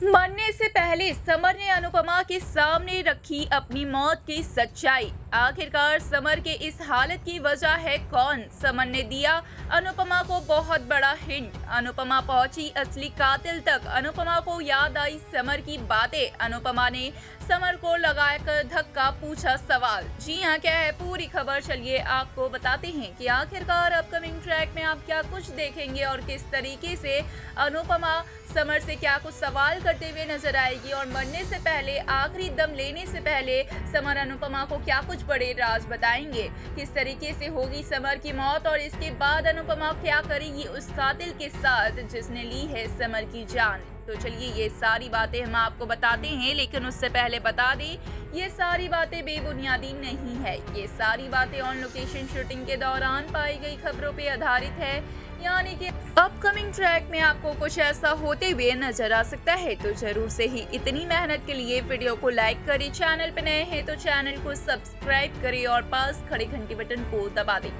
मरने से पहले समर ने अनुपमा के सामने रखी अपनी मौत की सच्चाई। आखिरकार समर के इस हालत की वजह है कौन? समर ने दिया अनुपमा को बहुत बड़ा हिंट। अनुपमा पहुंची असली कातिल तक। अनुपमा को याद आई समर की बातें। अनुपमा ने समर को लगाकर धक्का, पूछा सवाल। जी हाँ, क्या है पूरी खबर, चलिए आपको बताते हैं कि आखिरकार अपकमिंग ट्रैक में आप क्या कुछ देखेंगे और किस तरीके से अनुपमा समर से क्या कुछ सवाल करते हुए नजर आएगी और मरने से पहले, आखिरी दम लेने से पहले समर अनुपमा को क्या कुछ बड़े राज बताएंगे। किस तरीके से होगी समर की मौत और इसके बाद अनुपमा क्या करेगी उस कातिल के साथ जिसने ली है समर की जान। तो चलिए ये सारी बातें हम आपको बताते हैं, लेकिन उससे पहले बता दें ये सारी बातें बेबुनियादी नहीं है। ये सारी बातें ऑन लोकेशन शूटिंग के दौरान पाई गई खबरों पे आधारित है, यानी कि अपकमिंग ट्रैक में आपको कुछ ऐसा होते हुए नजर आ सकता है। तो जरूर से ही इतनी मेहनत के लिए वीडियो को लाइक करें, चैनल पे नए हैं तो चैनल को सब्सक्राइब करें और पास खड़े घंटी बटन को दबा दें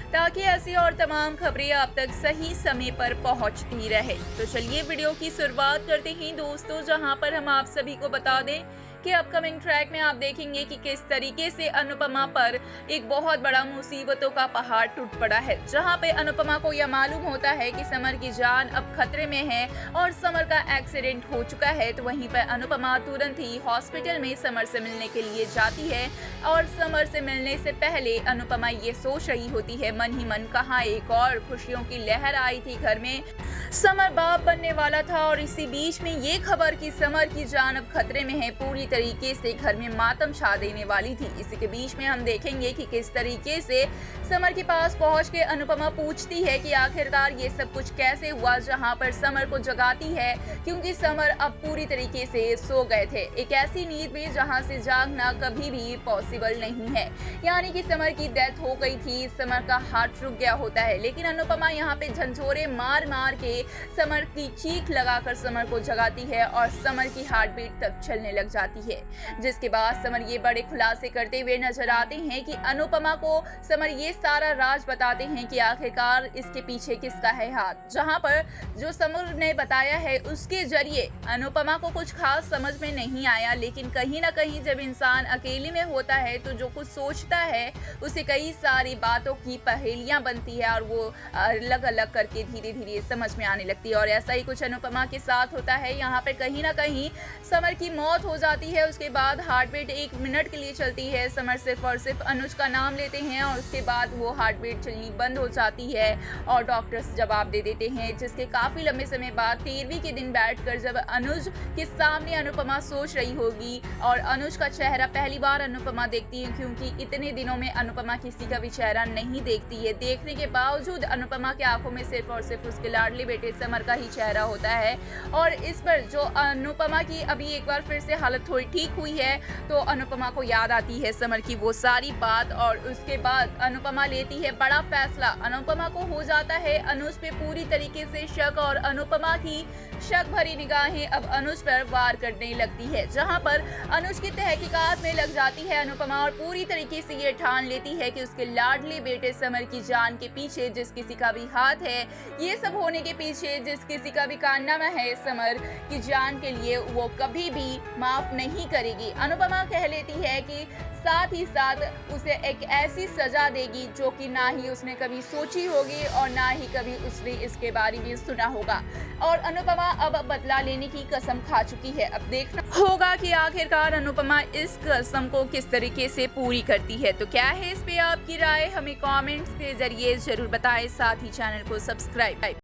ताकि ऐसी और तमाम खबरें आप तक सही समय पर पहुंचती रहे। तो चलिए वीडियो की शुरुआत करते हैं दोस्तों, जहां पर हम आप सभी को बता दें कि अपकमिंग ट्रैक में आप देखेंगे कि किस तरीके से अनुपमा पर एक बहुत बड़ा मुसीबतों का पहाड़ टूट पड़ा है। जहां पे अनुपमा को यह मालूम होता है कि समर की जान अब खतरे में है और समर का एक्सीडेंट हो चुका है, तो वहीं पर अनुपमा तुरंत ही हॉस्पिटल में समर से मिलने के लिए जाती है। और समर से मिलने से पहले अनुपमा ये सोच रही होती है मन ही मन, कहाँ एक और खुशियों की लहर आई थी घर में, समर बाप बनने वाला था और इसी बीच में ये खबर कि समर की जान अब खतरे में है पूरी तरीके से घर में मातम छा देने वाली थी। इसी के बीच में हम देखेंगे कि किस तरीके से समर के पास पहुंच के अनुपमा पूछती है कि आखिरकार ये सब कुछ कैसे हुआ, जहां पर समर को जगाती है क्योंकि समर अब पूरी तरीके से सो गए थे एक ऐसी नींद में जहां से जागना कभी भी पॉसिबल नहीं है। यानी कि समर की डेथ हो गई थी, समर का हार्ट रुक गया होता है, लेकिन अनुपमा यहाँ पे झंझोरे मार मार के समर की चीख लगाकर समर को जगाती है और समर की हार्ट बीट तक चलने लग जाती है। जिसके बाद समर ये बड़े खुलासे करते हुए नजर आते हैं कि अनुपमा को समर ये सारा राज बताते हैं कि आखिरकार इसके पीछे किसका है हाथ। जहां पर जो समर ने बताया है उसके जरिए अनुपमा को कुछ खास समझ में नहीं आया, लेकिन कहीं ना कहीं जब इंसान अकेले में होता है तो जो कुछ सोचता है उसे कई सारी बातों की पहेलियां बनती है और वो अलग अलग करके धीरे धीरे समझ में आने लगती है। और ऐसा ही कुछ अनुपमा के साथ होता है। यहाँ पे कहीं ना कहीं समर की मौत हो जाती है, उसके बाद हार्ट बीट 1 मिनट के लिए चलती है। समर सिर्फ और सिर्फ अनुज का नाम लेते हैं और उसके बाद वो हार्ट बीट चलनी बंद हो जाती है और डॉक्टर्स जवाब दे देते हैं। जिसके काफी लंबे समय बाद 13वीं के दिन बैठकर जब अनुज के सामने अनुपमा सोच रही होगी और अनुज का चेहरा पहली बार अनुपमा देखती है, क्योंकि इतने दिनों में अनुपमा किसी का भी चेहरा नहीं देखती है। देखने के बावजूद अनुपमा के आंखों में सिर्फ और सिर्फ उसके लाडले बेटे समर का ही चेहरा होता है। और इस पर जो अनुपमा की अभी एक बार फिर से हालत थोड़ी ठीक हुई है तो अनुपमा को याद आती है समर की वो सारी बात और उसके बाद अनुपमा लेती है बड़ा फैसला। अनुपमा को हो जाता है अनुज पे पूरी तरीके से शक और अनुपमा की शक भरी निगाहें अब अनुज पर वार करने लगती है। जहां पर अनुज की तहकीकात में लग जाती है अनुपमा और पूरी तरीके से ये ठान लेती है कि उसके लाडले बेटे समर की जान के पीछे जिस किसी का भी हाथ है, ये सब होने के पीछे जिस किसी का भी कारनामा है, समर की जान के लिए वो कभी भी माफ नहीं करेगी। अनुपमा कह लेती है कि साथ ही साथ उसे एक ऐसी सजा देगी जो कि ना ही उसने कभी सोची होगी और ना ही कभी उसने इसके बारे में सुना होगा। और अनुपमा अब बदला लेने की कसम खा चुकी है। अब देखना होगा कि आखिरकार अनुपमा इस कसम को किस तरीके से पूरी करती है। तो क्या है इस पे आपकी राय, हमें कमेंट्स के जरिए जरूर बताएं, साथ ही चैनल को सब्सक्राइब